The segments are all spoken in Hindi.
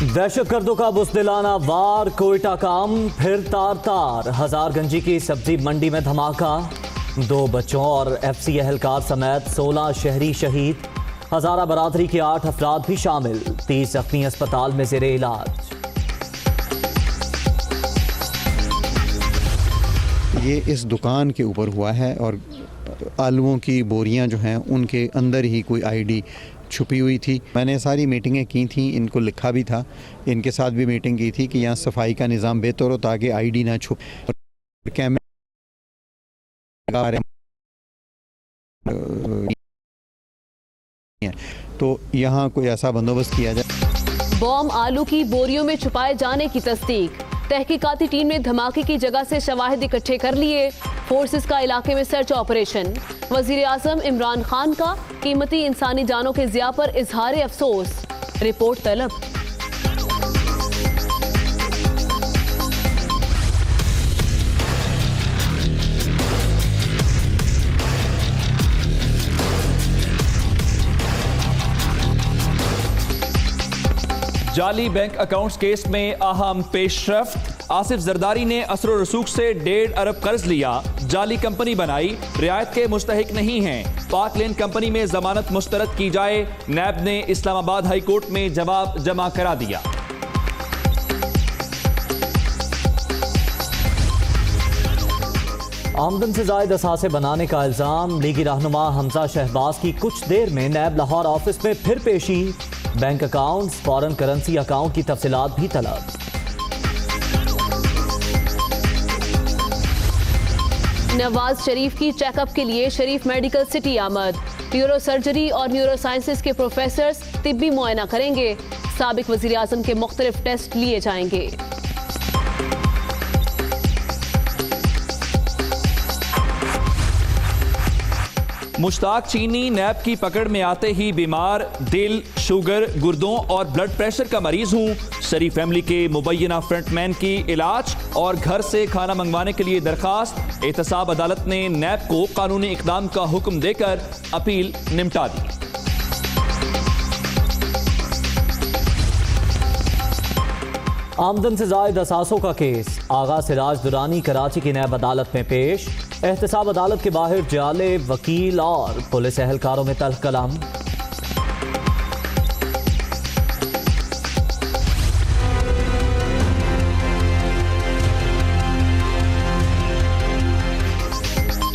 दहशतगर्दों का बुज़दिलाना वार, कोयटा काम फिर तार तार। हजारगंजी की सब्जी मंडी में धमाका, 2 बच्चों और एफसी एहलकार समेत 16 शहरी शहीद। हजारा बरादरी के 8 अफराद भी शामिल, 30 जख्मी अस्पताल में ज़ेरे इलाज। ये इस दुकान के ऊपर हुआ है और आलूओं की बोरियां जो हैं उनके अंदर ही कोई आईडी छुपी हुई थी। मैंने सारी मीटिंगें की थी, इनको लिखा भी था, इनके साथ भी मीटिंग की थी कि यहाँ सफाई का निज़ाम बेहतर हो ताकि आईडी ना छुप। तो यहाँ कोई ऐसा बंदोबस्त किया जाए। बॉम्ब आलू की बोरियों में छुपाए जाने की तस्दीक। तहकीकाती टीम ने धमाके की जगह से शवाहिद इकट्ठे कर लिए। फोर्सेस का इलाके में सर्च ऑपरेशन। वजीर आजम इमरान खान का कीमती इंसानी जानों के ज़िया पर इजहार अफसोस। रिपोर्ट तलब। जाली बैंक अकाउंट्स केस में अहम पेशरफ्त। आसिफ जरदारी ने असर रसूख से 1.5 अरब कर्ज लिया, जाली कंपनी बनाई, रियायत के मुस्तहिक नहीं हैं। पाक लेन कंपनी में जमानत मुस्तरद की जाए, नैब ने इस्लामाबाद हाई कोर्ट में जवाब जमा करा दिया। आमदन से जायद असासे बनाने का इल्जाम। लीगी रहनुमा हमजा शहबाज की कुछ देर में नैब लाहौर ऑफिस में फिर पेशी। Bank accounts, foreign currency account की तफसीलात भी तलब। नवाज शरीफ की चेकअप के लिए शरीफ मेडिकल सिटी आमद। न्यूरो सर्जरी और न्यूरो साइंसेज के प्रोफेसर्स तिब्बी मुआयना करेंगे। साबिक वजीर आजम के मुख्तलिफ टेस्ट लिए जाएंगे। मुश्ताक चीनी नैब की पकड़ में आते ही बीमार, दिल, शुगर, गुर्दों और ब्लड प्रेशर का मरीज हूं। शरीफ फैमिली के मुबैना फ्रंटमैन की इलाज और घर से खाना मंगवाने के लिए दरखास्त। एहतसाब अदालत ने नैब को कानूनी इकदाम का हुक्म देकर अपील निपटा दी। आमदन से जायद असासों का केस। आगा सिराज दुरानी कराची की नैब अदालत में पेश। एहतसाब अदालत के बाहर जाले वकील और पुलिस एहलकारों में तल्ख कलाम।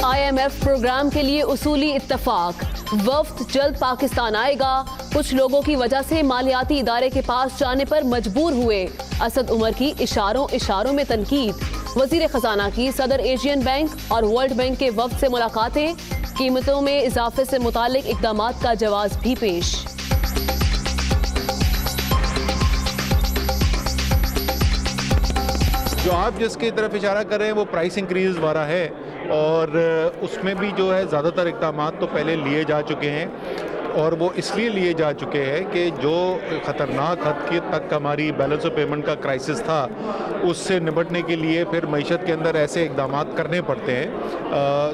IMF प्रोग्राम के लिए उसूली इत्तफाक। वफ्द जल्द पाकिस्तान आएगा। कुछ लोगों की वजह से मालियाती इदारे के पास जाने पर मजबूर हुए। असद उमर की इशारों में तनकीद। वजीर खजाना की सदर एशियन बैंक और वर्ल्ड बैंक के वफ्द से मुलाकातें। कीमतों में इजाफे से मुतालिक इकदामात का जवाब भी पेश। जो आप जिसकी तरफ इशारा कर रहे हैं वो प्राइस इंक्रीज वाला है और उसमें भी जो है ज़्यादातर इकदाम तो पहले लिए जा चुके हैं और वो इसलिए लिए जा चुके हैं कि जो ख़तरनाक हद के तक हमारी बैलेंस ऑफ पेमेंट का क्राइसिस था उससे निपटने के लिए फिर मईशत के अंदर ऐसे इकदाम करने पड़ते हैं।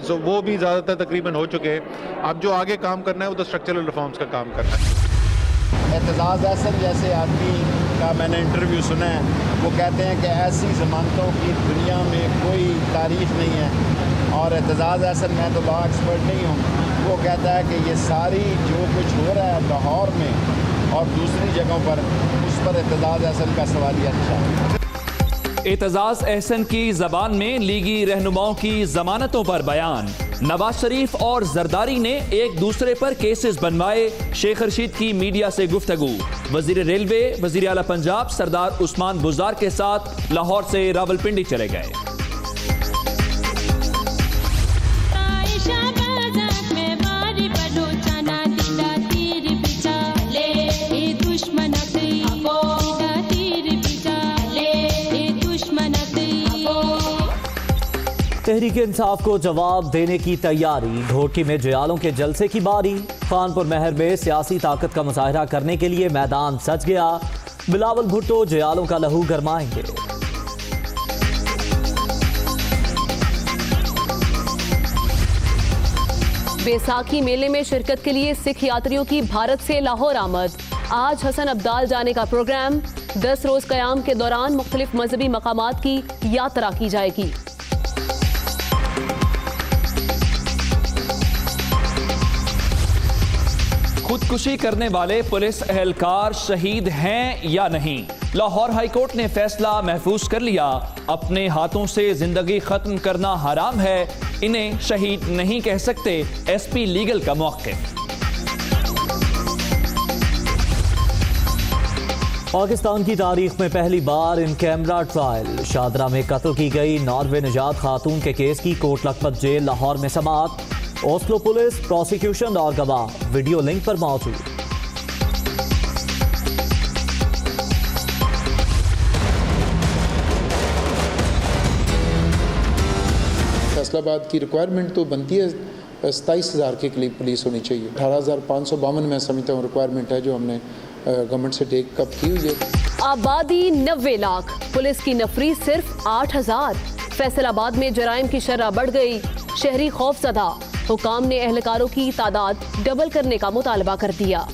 सो वो भी ज़्यादातर तकरीबन हो चुके हैं। अब जो आगे काम करना है वो तो स्ट्रक्चरल रिफॉर्म्स का काम करना है। एतजाज़ अहसन जैसे आदमी का मैंने इंटरव्यू सुना है, वो कहते हैं कि ऐसी ज़मानतों की दुनिया में कोई तारीख नहीं है। और एतजाज़ अहसन, मैं तो लॉ एक्सपर्ट नहीं हूँ, वो कहता है कि ये सारी जो कुछ हो रहा है लाहौर में और दूसरी जगहों पर, उस पर एतजाज़ अहसन का सवालिया निशान। एतजाज़ अहसन की ज़बान में लीगी रहनुमाओं की जमानतों पर बयान। नवाज शरीफ और जरदारी ने एक दूसरे पर केसेस बनवाए। शेख रशीद की मीडिया से गुफ्तगू। वजीर रेलवे, वजीर आला पंजाब सरदार उस्मान बुज़दार के साथ लाहौर से रावलपिंडी चले गए। तहरीक इंसाफ को जवाब देने की तैयारी। घोटी में जयालों के जलसे की बारी। खानपुर महर में सियासी ताकत का मुजाहरा करने के लिए मैदान सज गया। बिलावल भुट्टो जयालों का लहू गरमाएंगे। बैसाखी मेले में शिरकत के लिए सिख यात्रियों की भारत से लाहौर आमद। आज हसन अब्दाल जाने का प्रोग्राम। 10 रोज क़याम के दौरान मुख्तलिफ मजहबी मकामात की यात्रा की जाएगी। खुदकुशी करने वाले पुलिस एहलकार शहीद हैं या नहीं? लाहौर हाईकोर्ट ने फैसला महफूज कर लिया। अपने हाथों से जिंदगी खत्म करना हराम है, इन्हें शहीद नहीं कह सकते। एसपी लीगल का मौक़िफ़। पाकिस्तान की तारीख में पहली बार इन कैमरा ट्रायल। शादरा में कत्ल की गई नॉर्वे निजात खातून के केस की कोट लखपत जेल लाहौर में समाअत। ओस्लो पुलिस, प्रोसिक्यूशन और गवाह वीडियो लिंक पर मौजूद। फैसलाबाद की रिक्वायरमेंट तो बनती है 27,000 के करीब पुलिस होनी चाहिए। 18,552 में समझता हूँ रिक्वायरमेंट है जो हमने गवर्नमेंट से टेक अप की हुई है। आबादी 90 लाख, पुलिस की नफरी सिर्फ 8,000। फैसलाबाद में जराइम की शरह बढ़ गई, शहरी खौफजदा। हुकाम ने एहलकारों की तादाद डबल करने का मुतालबा कर दिया।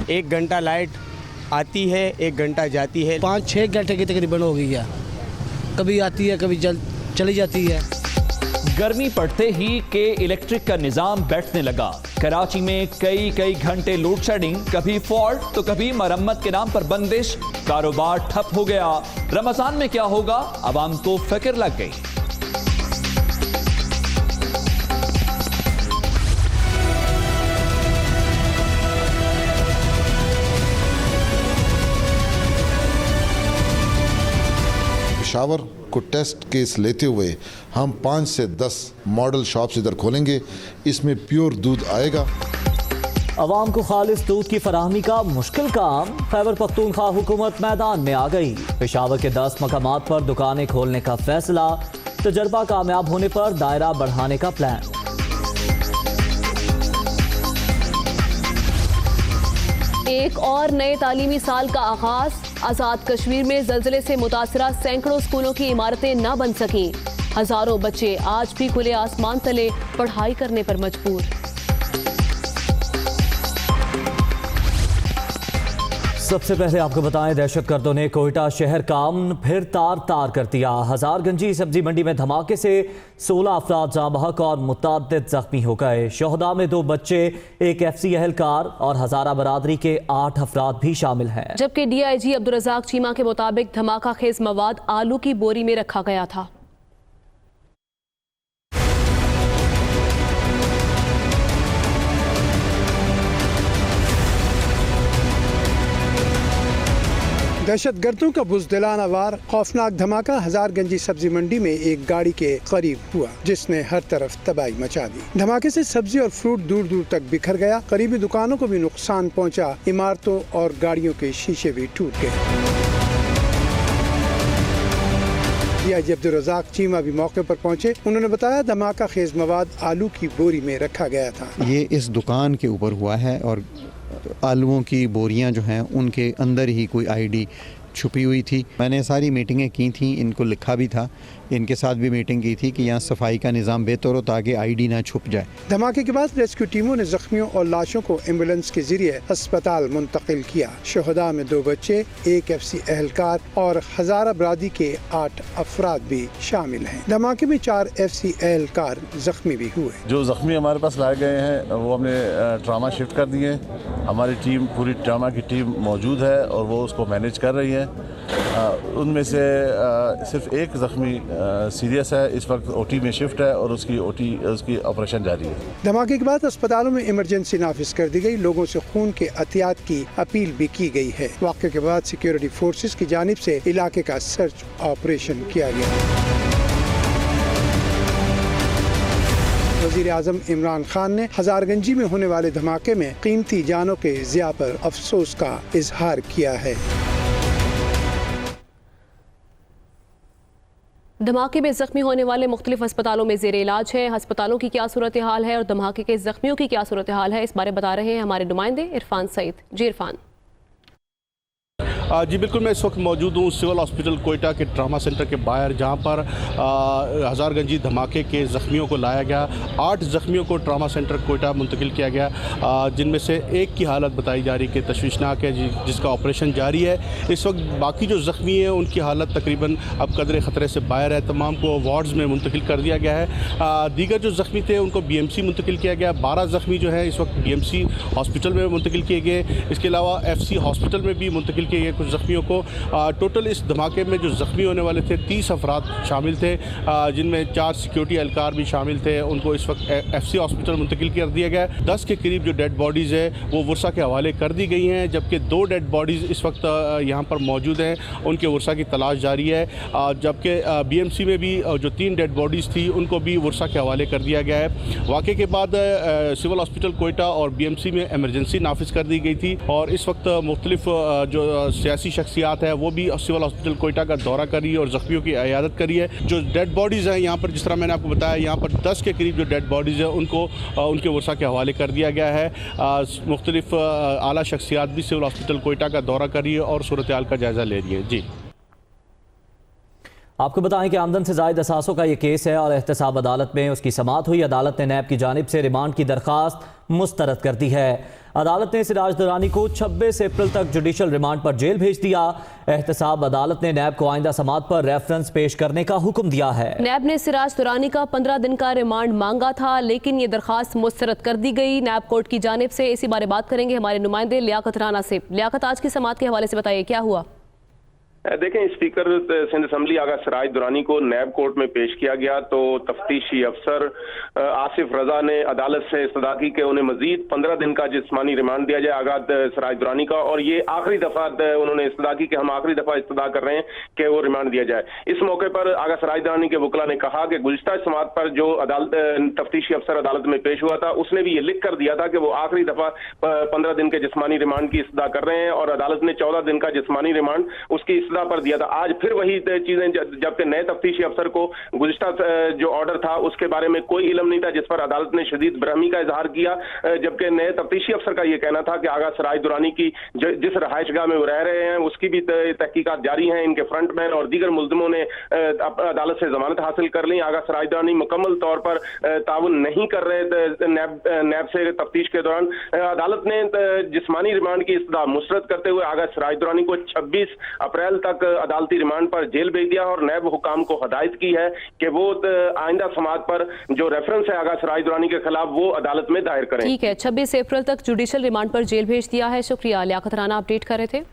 एक घंटा लाइट आती है, 1 घंटा जाती है। 5-6 घंटे की तकरीबन हो गई है, कभी आती है कभी चली जाती है। गर्मी पड़ते ही के इलेक्ट्रिक का निजाम बैठने लगा। कराची में कई घंटे लोड शेडिंग, कभी फॉल्ट तो कभी मरम्मत के नाम पर बंदिश। कारोबार ठप हो गया। रमजान में क्या होगा, आवाम को फिक्र लग गई। पेशावर को टेस्ट केस लेते हुए हम 5 से 10 मॉडल शॉप्स इधर खोलेंगे। इसमें प्योर दूध आएगा। अवाम को खालिस दूध की फराहमी का मुश्किल काम। खैबर पख्तूनख्वा हुकूमत मैदान में आ गई। पेशावर के 10 मकामात पर दुकानें खोलने का फैसला। तजर्बा कामयाब होने पर दायरा बढ़ाने का प्लान। एक और नए तालीमी साल का आगाज। आज़ाद कश्मीर में ज़लज़ले से मुतासरा सैकड़ों स्कूलों की इमारतें न बन सकीं। हजारों बच्चे आज भी खुले आसमान तले पढ़ाई करने पर मजबूर। सबसे पहले आपको बताएं, दहशतगर्दों ने कोयटा शहर का अमन फिर तार कर दिया। हजारगंजी सब्जी मंडी में धमाके से 16 अफराद जाँ बहक और मुतअद्दिद जख्मी हो गए। शोहदा में 2 बच्चे, एक FC एहलकार और हजारा बरादरी के 8 अफराद भी शामिल हैं। जबकि DIG अब्दुल रज़ाक चीमा के मुताबिक धमाका खेज मवाद आलू की बोरी में रखा गया था। दहशतगर्दों का बुज़दिलाना वार खौफनाक धमाका हजारगंजी सब्जी मंडी में एक गाड़ी के करीब हुआ, जिसने हर तरफ तबाही मचा दी। धमाके से सब्जी और फ्रूट दूर दूर तक बिखर गया। करीबी दुकानों को भी नुकसान पहुंचा। इमारतों और गाड़ियों के शीशे भी टूट गए। DIG अब्दुल रज़ाक चीमा भी मौके पर पहुंचे। उन्होंने बताया धमाका खेज मवाद आलू की बोरी में रखा गया था। ये इस दुकान के ऊपर हुआ है और आलूओं की बोरियां जो हैं उनके अंदर ही कोई ID छुपी हुई थी। मैंने सारी मीटिंगें की थी, इनको लिखा भी था, इनके साथ भी मीटिंग की थी कि यहाँ सफाई का निज़ाम बेहतर हो ताकि ID ना छुप जाए। धमाके के बाद रेस्क्यू टीमों ने जख्मियों और लाशों को एम्बुलेंस के जरिए अस्पताल मुंतकिल किया। शोहदा में 2 बच्चे, एक FC एहलकार और हजारा बरादरी के 8 अफराद भी शामिल हैं। धमाके में 4 FC एहलकार जख्मी भी हुए। जो जख्मी हमारे पास लाए गए हैं वो हमने ट्रामा शिफ्ट कर दिए। हमारी टीम, पूरी ट्रामा की टीम मौजूद है और वो उसको मैनेज कर रही है। उनमें से सिर्फ एक जख्मी सीरियस है, इस वक्त OT में शिफ्ट है और उसकी ऑपरेशन जारी है। धमाके के बाद अस्पतालों में इमरजेंसी नाफिज कर दी गई। लोगों से खून के एहतियात की अपील भी की गई है। वाक़े के बाद सिक्योरिटी फोर्सेस की जानिब से इलाके का सर्च ऑपरेशन किया गया। वज़ीर आज़म इमरान खान ने हजारगंजी में होने वाले धमाके में कीमती जानों के ज़िया पर अफसोस का इजहार किया है। धमाके में जख्मी होने वाले मुख्तलिफ अस्पतालों में ज़ेर इलाज है। अस्पतालों की क्या सूरत हाल है और धमाके के जख्मियों की क्या सूरत हाल है, इस बारे बता रहे हैं हमारे नुमाइंदे इरफान सईद। जी इरफान। जी बिल्कुल, मैं इस वक्त मौजूद हूँ सिविल हॉस्पिटल कोयटा के ट्रामा सेंटर के बाहर, जहाँ पर हज़ारगंजी धमाके के ज़ख्मियों को लाया गया। 8 ज़ख्मियों को ट्रामा सेंटर कोयटा मुंतकिल किया गया, जिनमें से एक की हालत बताई जा रही कि तशवीशनाक है, जिसका ऑपरेशन जारी है। इस वक्त बाकी जो ज़ख्मी हैं उनकी हालत तकरीबन अब कदरे ख़तरे से बाहर है। तमाम को वार्ड्स में मुंतकिल कर दिया गया है। दीगर जो ज़ख्मी थे उनको BMC मुंतकिल किया गया। 12 ज़ख्मी जो है इस वक्त BMC हॉस्पिटल में मुंतकिल किए गए। इसके अलावा FC हॉस्पिटल में भी मुंतकिल किए गए कुछ ज़ख्मियों को। टोटल इस धमाके में जो ज़ख्मी होने वाले थे 30 अफराद शामिल थे, जिनमें 4 सिक्योरिटी एहलकार भी शामिल थे। उनको इस वक्त FC हॉस्पिटल मुंतकिल कर दिया गया। 10 के करीब जो डेड बॉडीज़ है वो वर्षा के हवाले कर दी गई हैं, जबकि 2 डेड बॉडीज़ इस वक्त यहाँ पर मौजूद हैं, उनके वर्षा की तलाश जारी है। जबकि BMC में भी जो 3 डेड बॉडीज़ थी उनको भी वर्षा के हवाले कर दिया गया है। वाक़े के बाद सिविल हॉस्पिटल कोयटा और BMC में एमरजेंसी नाफिज कर दी गई थी और इस वक्त मुख्तलिफ जो सियासी शख्सियात है वो भी सिविल हॉस्पिटल कोयटा का दौरा कर रही है और ज़ख्मियों की इयादत करी है। जो डेड बॉडीज़ हैं यहाँ पर, जिस तरह मैंने आपको बताया, यहाँ पर 10 के करीब जो डेड बॉडीज़ हैं उनको उनके वर्षा के हवाले कर दिया गया है। मुख्तलिफ आला शख्सियात भी सिविल हॉस्पिटल कोयटा का दौरा कर रही है और सूरत हाल का जायज़ा ले रही है। जी, आपको बताएं कि आमदन से ज़ायद असासों का ये केस है और एहतसाब अदालत में उसकी समाअत हुई। अदालत ने नैब की जानिब से रिमांड की दरख्वास्त मुस्तरद कर दी है। अदालत ने सिराज दुरानी को 26 अप्रैल तक जुडिशल रिमांड पर जेल भेज दिया। एहतसाब अदालत ने नैब को आइंदा समाअत पर रेफरेंस पेश करने का हुक्म दिया है। नैब ने सिराज दुरानी का 15 दिन का रिमांड मांगा था, लेकिन ये दरखास्त मुस्तरद कर दी गई नैब कोर्ट की जानिब से। इसी बारे बात करेंगे हमारे नुमाइंदे लियाकत राना से। लियाकत, आज की समाअत के हवाले से बताइए, क्या हुआ? देखें, स्पीकर सिंध असम्बली आगा सिराज दुरानी को नैब कोर्ट में पेश किया गया तो तफ्तीशी अफसर आसिफ रजा ने अदालत से इस्तदा की कि उन्हें मजीद 15 दिन का जिस्मानी रिमांड दिया जाए आगा सिराज दुरानी का, और ये आखिरी दफा उन्होंने इस्तदा की कि हम आखिरी दफा इस्तदा कर रहे हैं कि वो रिमांड दिया जाए। इस मौके पर आगा सिराज दुरानी के वकला ने कहा कि गुज़िश्ता समाअत पर जो तफ्तीशी अफसर अदालत में पेश हुआ था उसने भी ये लिख कर दिया था कि वो आखिरी दफा 15 दिन के जिस्मानी रिमांड की इस्तदा कर रहे हैं और अदालत ने 14 दिन का जिस्मानी रिमांड उसकी पर दिया था। आज फिर वही चीजें, जबकि नए तफ्तीशी अफसर को गुज़िश्ता जो ऑर्डर था उसके बारे में कोई इल्म नहीं था, जिस पर अदालत ने शदीद बरहमी का इजहार किया, जबकि नए तफ्तीशी अफसर का यह कहना था कि आगा सिराज दुरानी की जिस रहायशगाह में वो रह रहे हैं उसकी भी तहकीकात जारी हैं। इनके फ्रंटमैन और दीगर मुल्जिमों ने अदालत से जमानत हासिल कर ली। आगा सिराज दुरानी मुकम्मल तौर पर ताउन नहीं कर रहे नैब से तफ्तीश के दौरान। अदालत ने जिस्मानी रिमांड की इस्तदा मुस्तरद करते हुए आगा सिराज दुरानी को 26 अप्रैल तक अदालती रिमांड पर जेल भेज दिया और नैब हुकाम को हदायत की है कि वो आइंदा समाअत पर जो रेफरेंस है आगा सिराज दुरानी के खिलाफ वो अदालत में दायर करें। ठीक है, 26 अप्रैल तक जुडिशल रिमांड पर जेल भेज दिया है। शुक्रिया, लियाकत राना अपडेट कर रहे थे।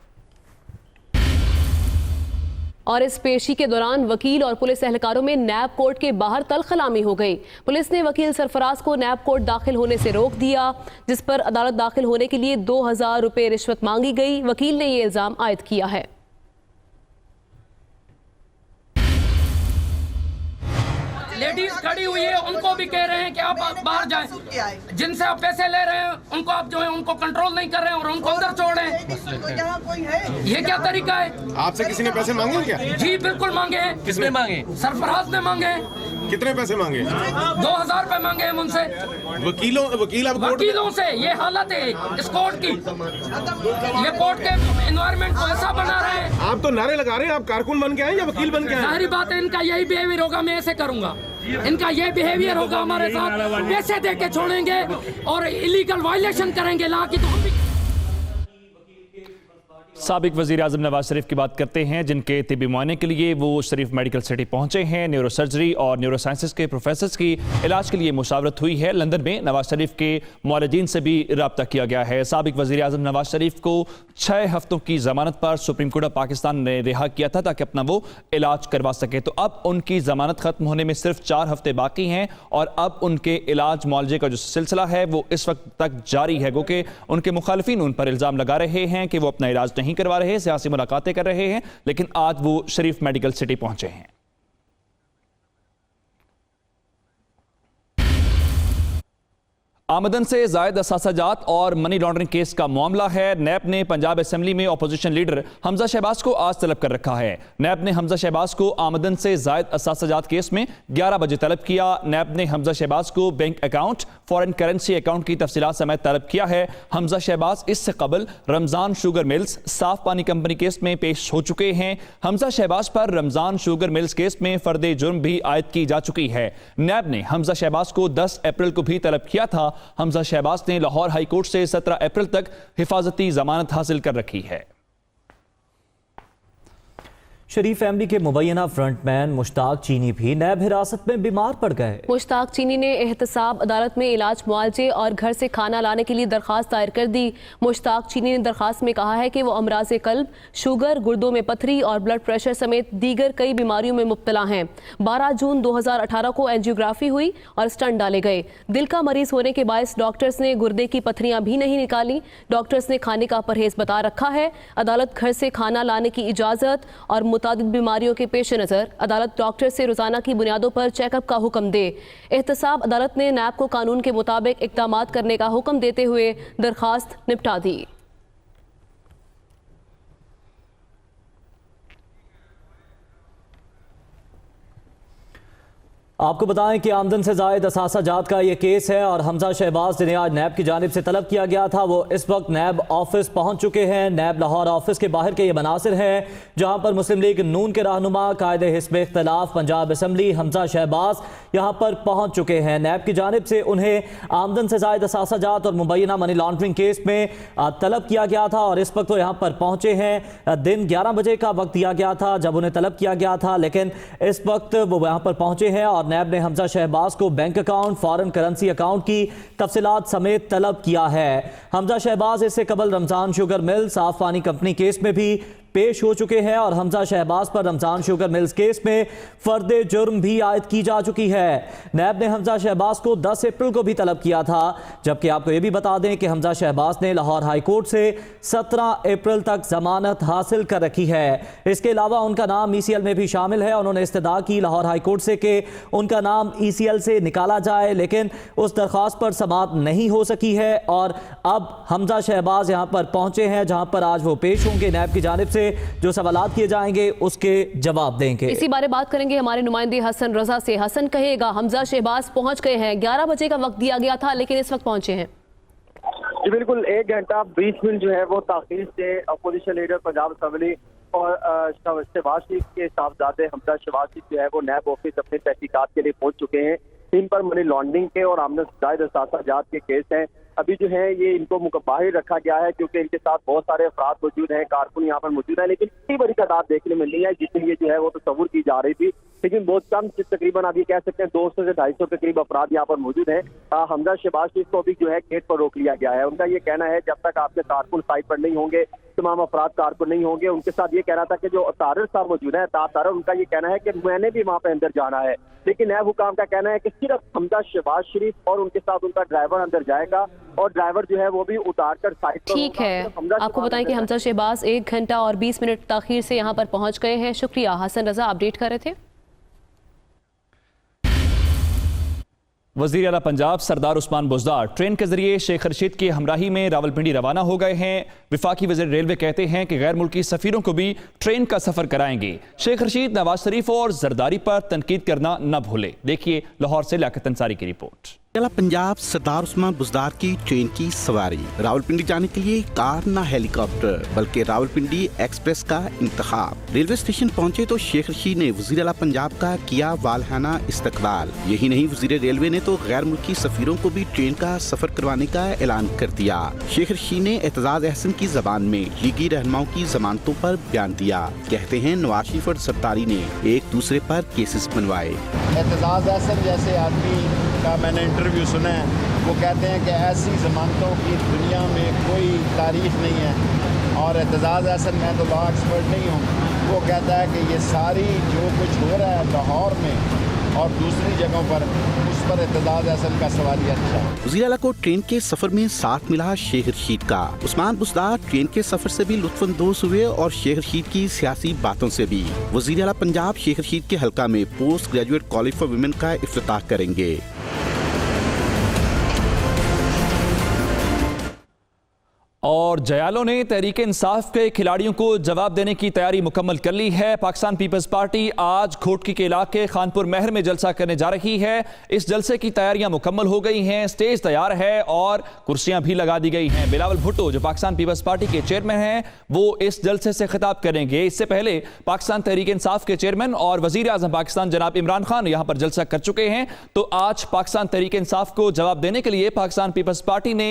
और इस पेशी के दौरान वकील और पुलिस एहलकारों में नैब कोर्ट के बाहर तलखलामी हो गई। पुलिस ने वकील सरफराज को नैब कोर्ट दाखिल होने से रोक दिया, जिस पर अदालत दाखिल होने के लिए 2000 रुपए रिश्वत मांगी गई। वकील ने ये इल्जाम आयद किया है। लेडीज खड़ी हुई है, उनको भी कह रहे हैं कि आप बाहर जाएं। जिनसे आप पैसे ले रहे हैं उनको आप जो है उनको कंट्रोल नहीं कर रहे हैं और उनको अंदर छोड़ रहे हैं। ये क्या तरीका है? आपसे किसी ने पैसे मांगे क्या? जी बिल्कुल मांगे हैं। किसने मांगे? सरफराज ने मांगे। कितने पैसे मांगे? 2000 रुपए मांगे हैं मुझसे। वकीलों से। ये हालत है इस कोर्ट की। ये कोर्ट के एनवायरमेंट को ऐसा बना रहे हैं। आप तो नारे लगा रहे हैं, आप कारकुन बन के आए या वकील बन के आए? सारी बात है, इनका यही बिहेवियर होगा, मैं ऐसे करूंगा। इनका ये बिहेवियर होगा हमारे साथ, पैसे दे के छोड़ेंगे और इलीगल वायलेशन करेंगे ला की। तो हम भी साबिक वज़ीर आज़म नवाज शरीफ की बात करते हैं, जिनके तिब्बी मुआयने के लिए वो शरीफ मेडिकल सिटी पहुंचे हैं। न्यूरो सर्जरी और न्यूरो साइंसेस के प्रोफेसर्स की इलाज के लिए मुशावरत हुई है। लंदन में नवाज शरीफ के मुआलिजीन से भी रब्ता किया गया है। साबिक वज़ीर आज़म नवाज शरीफ को 6 हफ्तों की जमानत पर सुप्रीम कोर्ट ऑफ पाकिस्तान ने रिहा किया था ताकि अपना वो इलाज करवा सके। तो अब उनकी जमानत खत्म होने में सिर्फ 4 हफ्ते बाकी हैं और अब उनके इलाज मुआलजे का जो सिलसिला है वो इस वक्त तक जारी है। गो कि उनके मुखालिफिन उन पर इल्ज़ाम लगा रहे हैं कि वो अपना इलाज नहीं करवा रहे, सियासी मुलाकातें कर रहे हैं, लेकिन आज वो शरीफ मेडिकल सिटी पहुंचे हैं। आमदन से जायद असासाजात और मनी लॉन्ड्रिंग केस का मामला है। नैब ने पंजाब असेंबली में अपोजिशन लीडर हमजा शहबाज को आज तलब कर रखा है। नैब ने हमजा शहबाज को आमदन से जायद असासाजात केस में 11 बजे तलब किया। नैब ने हमजा शहबाज को bank account, foreign currency account की तफसीलात समेत तलब किया है। हमजा शहबाज इससे कबल रमजान शुगर मिल्स, साफ पानी कंपनी केस में पेश हो चुके हैं। हमजा शहबाज पर रमजान शुगर मिल्स केस में फर्द जुर्म भी आयद की जा चुकी है। नैब ने हमजा शहबाज को 10 अप्रैल को भी तलब किया था। हमजा शहबाज ने लाहौर हाई कोर्ट से 17 अप्रैल तक हिफाजती जमानत हासिल कर रखी है। शरीफ फैमिली के मुबैना फ्रंटमैन मुश्ताक चीनी भी नैब हिरासत में बीमार पड़ गए। मुश्ताक चीनी ने एहतसाब अदालत में इलाज, मुआलजे और घर से खाना लाने के लिए दरखास्त दायर कर दी। मुश्ताक चीनी ने दरखास्त में कहा है कि वो अमराज़ कल्ब, शुगर, गुर्दों में पथरी और ब्लड प्रेशर समेत दीगर कई बीमारियों में मुब्तला हैं। 12 जून 2018 को एंजियोग्राफी हुई और स्टंट डाले गए। दिल का मरीज होने के बायस डॉक्टर्स ने गुर्दे की पथरियां भी नहीं निकाली। डॉक्टर्स ने खाने का परहेज बता रखा है। अदालत घर से खाना लाने की इजाज़त और मुतादिद बीमारियों के पेश नज़र अदालत डॉक्टर से रोजाना की बुनियादों पर चेकअप का हुक्म दे। एहतसाब अदालत ने नैब को कानून के मुताबिक इक़दामात करने का हुक्म देते हुए दरखास्त निपटा दी। आपको बताएं कि आमदन से जायद असासाजात का ये केस है और हमजा शहबाज जिन्हें आज नैब की जानिब से तलब किया गया था, वो इस वक्त नैब ऑफिस पहुंच चुके हैं। नैब लाहौर ऑफिस के बाहर के ये मनासिर हैं जहां पर मुस्लिम लीग नून के रहनुमा कायदे हिस्ब इख्तिलाफ पंजाब असम्बली हमजा शहबाज यहां पर पहुंच चुके हैं। नैब की जानिब से उन्हें आमदन से जायद असासाजात और मुबैना मनी लॉन्ड्रिंग केस में तलब किया गया था और इस वक्त वो यहाँ पर पहुंचे हैं। दिन 11 बजे का वक्त दिया गया था जब उन्हें तलब किया गया था, लेकिन इस वक्त वो यहाँ पर पहुंचे हैं और नैब ने हमजा शहबाज को bank account, foreign currency account की तफसीलात समेत तलब किया है। हमजा शहबाज इससे कबल रमजान शुगर मिल, साफ पानी कंपनी केस में भी पेश हो चुके हैं और हमजा शहबाज पर रमजान शुगर मिल्स केस में फर्द जुर्म भी आयद की जा चुकी है। नैब ने हमजा शहबाज को 10 अप्रैल को भी तलब किया था, जबकि आपको ये भी बता दें कि हमजा शहबाज ने लाहौर हाई कोर्ट से 17 अप्रैल तक जमानत हासिल कर रखी है। इसके अलावा उनका नाम ECL में भी शामिल है। उन्होंने इस्तदा की लाहौर हाई कोर्ट से कि उनका नाम ECL से निकाला जाए, लेकिन उस दरख्वास्त पर समाअत नहीं हो सकी है और अब हमजा शहबाज यहाँ पर पहुंचे हैं जहाँ पर आज वो पेश होंगे। नैब की जानिब से जो सवालात किए जाएंगे उसके जवाब देंगे। इसी बारे बात करेंगे हमारे नुमाइंदे हसन रजा से। हसन, कहेगा हमजा शहबाज पहुंच गए हैं, 11 बजे का वक्त दिया गया था लेकिन इस वक्त पहुंचे हैं। जी बिल्कुल, 1 घंटा 20 मिनट जो है वो ताखीर से अपोजिशन लीडर पंजाब असेंबली और शहबाज शरीफ के साहबजादे हमजा शहबाज शरीफ जो है वो नैब ऑफिस अपने तहकीकात के लिए पहुंच चुके हैं। इन पर मनी लॉन्ड्रिंग के और आमदन से जायद असासाजात के केस हैं। अभी जो है ये इनको बाहर रखा गया है क्योंकि इनके साथ बहुत सारे अफराद मौजूद हैं, कारकुन यहाँ पर मौजूद है, लेकिन इतनी बड़ी तादाद देखने में नहीं है जितनी ये जो है वो तस्वुर की जा रही थी। लेकिन बहुत कम, तकरीबन अभी कह सकते हैं 200 से 250 के करीब अफराद यहाँ पर मौजूद हैं। हमजा शहबाज शरीफ को अभी जो है गेट पर रोक लिया गया है। उनका ये कहना है जब तक आपके कारकुन साइड पर नहीं होंगे, तमाम अफराद कारकुन नहीं होंगे। उनके साथ ये कहना था कि जो तारर साहब मौजूद है, तारर, उनका ये कहना है कि मैंने भी वहाँ पे अंदर जाना है, लेकिन नैब हुकाम का कहना है कि सिर्फ हमजा शहबाज शरीफ और उनके साथ उनका ड्राइवर अंदर जाएगा और ड्राइवर जो है वो भी उतार कर साइड पर। ठीक है, आपको बताएं कि हमजा शहबाज 1 घंटा और 20 मिनट ताखीर से यहाँ पर पहुंच गए हैं। शुक्रिया। हसन रजा अपडेट कर रहे थे। वज़ीर आला पंजाब सरदार उस्मान बुज़दार ट्रेन के जरिए शेख रशीद की हमराही में रावलपिंडी रवाना हो गए हैं। विफाकी वज़ीर रेलवे कहते हैं कि गैर मुल्की सफ़ीरों को भी ट्रेन का सफ़र कराएंगे। शेख रशीद, नवाज शरीफ और जरदारी पर तनकीद करना न भूले। देखिए लाहौर से लियाकत अंसारी की रिपोर्ट। पंजाब सरदार उस्मान बुज़दार की ट्रेन की सवारी, रावलपिंडी जाने के लिए कार न हेलीकॉप्टर बल्कि रावलपिंडी एक्सप्रेस का इंतखाब। रेलवे स्टेशन पहुंचे तो शेख रशीद ने वज़ीर आला पंजाब का किया वालहाना इस्तकबाल। यही नहीं, वज़ीर रेलवे ने तो गैर मुल्की सफ़ीरों को भी ट्रेन का सफर करवाने का ऐलान कर दिया। शेख रशीद ने एतजाज अहसन की जबान में लीगी रहनुमाओं की जमानतों पर बयान दिया। कहते हैं नवाज शरीफ और सरदारी ने एक दूसरे पर केसेस बनवाए। एतजाज अहसन जैसे आदमी का मैंने इंटरव्यू सुना है, वो कहते हैं कि ऐसी जमानतों की दुनिया में कोई तारीख नहीं है। और एतजाज अहसन, मैं तो लॉ एक्सपर्ट नहीं हूँ, वो कहता है कि ये सारी जो कुछ हो रहा है लाहौर में और दूसरी जगहों पर, उस पर एतजाज अहसन का सवाल अच्छा है। वज़ीर आला को ट्रेन के सफर में साथ मिला शेख रशीद का। उस्मान बुज़दार ट्रेन के सफर से भी लुत्फानंदोज हुए और शेख रशीद की सियासी बातों से भी। वज़ीर आला पंजाब शेख रशीद के हल्का में post graduate college for women का इफ्तिताह करेंगे। और जयालों ने तहरीक इंसाफ के खिलाड़ियों को जवाब देने की तैयारी मुकम्मल कर ली है। पाकिस्तान पीपल्स पार्टी आज घोटकी के इलाके खानपुर महर में जलसा करने जा रही है। इस जलसे की तैयारियां मुकम्मल हो गई हैं, स्टेज तैयार है और कुर्सियां भी लगा दी गई हैं। बिलावल भुट्टो जो पाकिस्तान पीपल्स पार्टी के चेयरमैन हैं वो इस जलसे से खिताब करेंगे। इससे पहले पाकिस्तान तहरीक इंसाफ के चेयरमैन और वजीर आजम पाकिस्तान जनाब इमरान खान यहां पर जलसा कर चुके हैं। तो आज पाकिस्तान तहरीक इंसाफ को जवाब देने के लिए पाकिस्तान पीपल्स पार्टी ने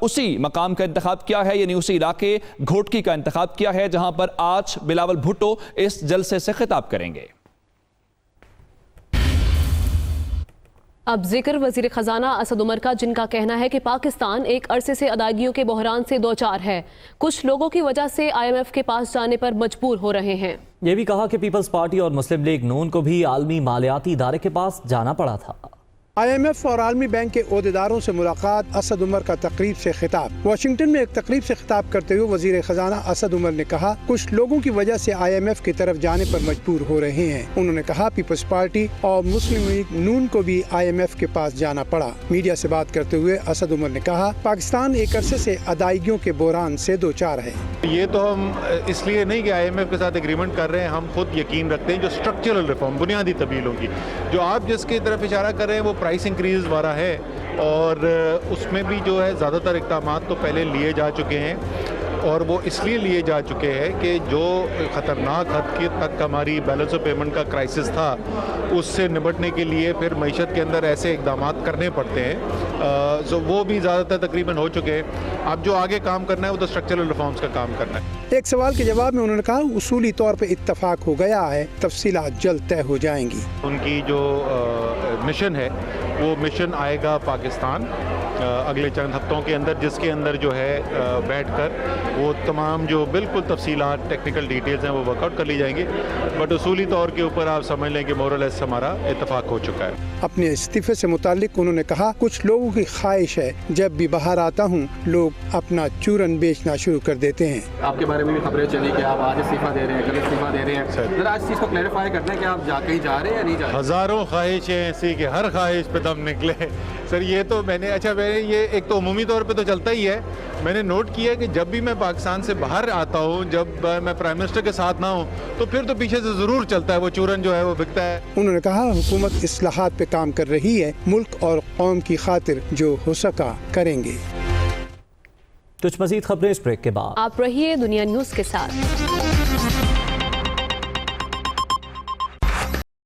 उसी मकाम का इंतखाब किया है, यानी उसी इलाके घोटकी का इंतखाब किया है जहां पर आज बिलावल भुट्टो इस जलसे से खिताब करेंगे। अब जिक्र वजीर खजाना असद उमर का, जिनका कहना है कि पाकिस्तान एक अरसे से अदायगियों के बहरान से दो चार है। कुछ लोगों की वजह से IMF के पास जाने पर मजबूर हो रहे हैं। यह भी कहा कि पीपल्स पार्टी और मुस्लिम लीग नून को भी आलमी मालियाती इदारे के पास जाना पड़ा था। IMF और आलमी बैंक के ओहदेदारों से मुलाकात, असद उमर का तकरीब से खिताब। वाशिंगटन में एक तकरीब से खिताब करते हुए वजीर खजाना असद उमर ने कहा कुछ लोगों की वजह से IMF की तरफ जाने पर मजबूर हो रहे हैं। उन्होंने कहा पीपल्स पार्टी और मुस्लिम लीग नून को भी IMF के पास जाना पड़ा। मीडिया से बात करते हुए असद उमर ने कहा पाकिस्तान एक अरसे से अदायगियों के बहरान से दो चार है। ये तो हम इसलिए नहीं कि IMF के साथ एग्रीमेंट कर रहे हैं, हम खुद यकीन रखते हैं जो स्ट्रक्चरल रिफॉर्म, बुनियादी तब्दीलों की जो आप जिसकी तरफ इशारा कर रहे हैं वो प्राइस इंक्रीज वाला है और उसमें भी जो है ज़्यादातर इक़दामात तो पहले लिए जा चुके हैं और वो इसलिए लिए जा चुके हैं कि जो ख़तरनाक हद के तक हमारी बैलेंस ऑफ पेमेंट का क्राइसिस था उससे निपटने के लिए फिर मईशत के अंदर ऐसे इक़दामात करने पड़ते हैं। तो वो भी ज़्यादातर तकरीबन हो चुके हैं। अब जो आगे काम करना है वो तो स्ट्रक्चरल रिफॉर्म्स का काम करना है। एक सवाल के जवाब में उन्होंने कहा उसूली तौर पे इत्तफाक हो गया है, तफसीलात जल्द तय हो जाएंगी। उनकी जो मिशन है वो मिशन आएगा पाकिस्तान अगले चंद हफ्तों के अंदर, जिसके अंदर जो है बैठकर वो तमाम जो बिल्कुल तफसीलात टेक्निकल डिटेल्स हैं वो वर्कआउट कर ली जाएंगी। बट उसूली तौर के ऊपर आप समझ लें कि मोरलेस हमारा इत्तफाक हो चुका है। अपने इस्तीफे से मुतालिक उन्होंने कहा कुछ लोगों की ख्वाहिश है जब भी बाहर आता हूँ लोग अपना चूरन बेचना शुरू कर देते हैं। आपके बारे में भी खबरें चली कि आप आज इस्तीफा दे रहे हैं, कल इस्तीफा दे रहे हैं। सर आज चीज़ को क्लैरिफाई करते हैं कि आप कहीं जा रहे हैं या नहीं जा रहे। हज़ारों ख्वाहिशें ऐसी कि हर ख्वाहिश पे दम निकले। सर ये तो मैंने ये एक तो उमूमी तौर पे तो चलता ही है। मैंने नोट किया कि जब भी मैं पाकिस्तान से बाहर आता हूँ, जब मैं प्राइम मिनिस्टर के साथ ना हूँ तो फिर तो पीछे से ज़रूर चलता है, वो चूरन जो है वो बिकता है। उन्होंने कहा हुकूमत इस्लाहात पे काम कर रही है, मुल्क और कौम की खातिर जो हो सका करेंगे। कुछ मज़ीद खबरें इस ब्रेक के बाद। आप रहिए दुनिया न्यूज़ के साथ।